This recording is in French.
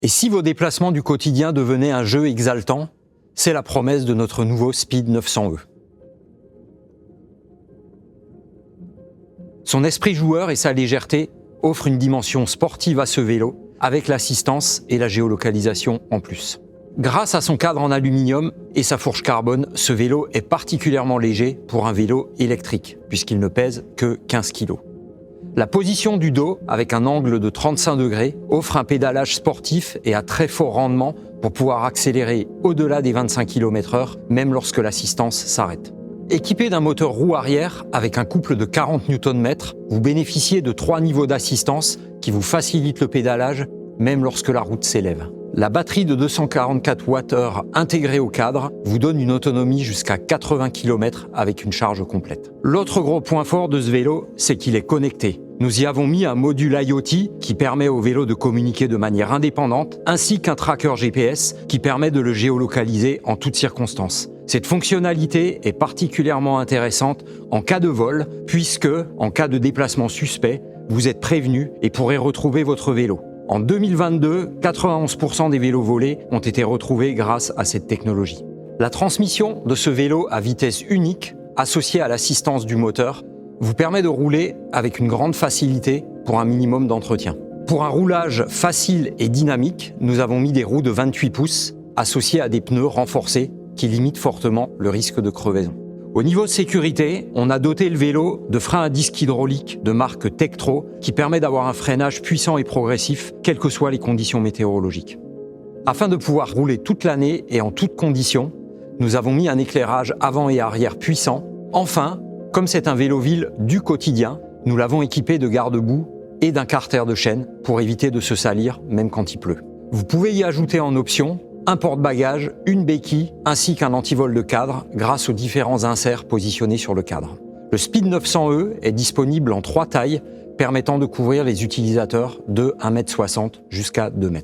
Et si vos déplacements du quotidien devenaient un jeu exaltant, c'est la promesse de notre nouveau Speed 900e. Son esprit joueur et sa légèreté offrent une dimension sportive à ce vélo, avec l'assistance et la géolocalisation en plus. Grâce à son cadre en aluminium et sa fourche carbone, ce vélo est particulièrement léger pour un vélo électrique, puisqu'il ne pèse que 15 kg. La position du dos, avec un angle de 35 degrés, offre un pédalage sportif et à très fort rendement pour pouvoir accélérer au-delà des 25 km/h, même lorsque l'assistance s'arrête. Équipé d'un moteur roue arrière avec un couple de 40 Nm, vous bénéficiez de 3 niveaux d'assistance qui vous facilitent le pédalage, même lorsque la route s'élève. La batterie de 244 Wh intégrée au cadre vous donne une autonomie jusqu'à 80 km avec une charge complète. L'autre gros point fort de ce vélo, c'est qu'il est connecté. Nous y avons mis un module IoT qui permet au vélo de communiquer de manière indépendante, ainsi qu'un tracker GPS qui permet de le géolocaliser en toutes circonstances. Cette fonctionnalité est particulièrement intéressante en cas de vol, puisque, en cas de déplacement suspect, vous êtes prévenu et pourrez retrouver votre vélo. En 2022, 91% des vélos volés ont été retrouvés grâce à cette technologie. La transmission de ce vélo à vitesse unique, associée à l'assistance du moteur, vous permet de rouler avec une grande facilité pour un minimum d'entretien. Pour un roulage facile et dynamique, nous avons mis des roues de 28 pouces associées à des pneus renforcés qui limitent fortement le risque de crevaison. Au niveau de sécurité, on a doté le vélo de freins à disque hydraulique de marque Tektro qui permet d'avoir un freinage puissant et progressif, quelles que soient les conditions météorologiques. Afin de pouvoir rouler toute l'année et en toutes conditions, nous avons mis un éclairage avant et arrière puissant. Enfin, comme c'est un vélo-ville du quotidien, nous l'avons équipé de garde-boue et d'un carter de chaîne pour éviter de se salir même quand il pleut. Vous pouvez y ajouter en option un porte-bagages, une béquille ainsi qu'un antivol de cadre grâce aux différents inserts positionnés sur le cadre. Le Speed 900e est disponible en 3 tailles permettant de couvrir les utilisateurs de 1,60 m jusqu'à 2 m.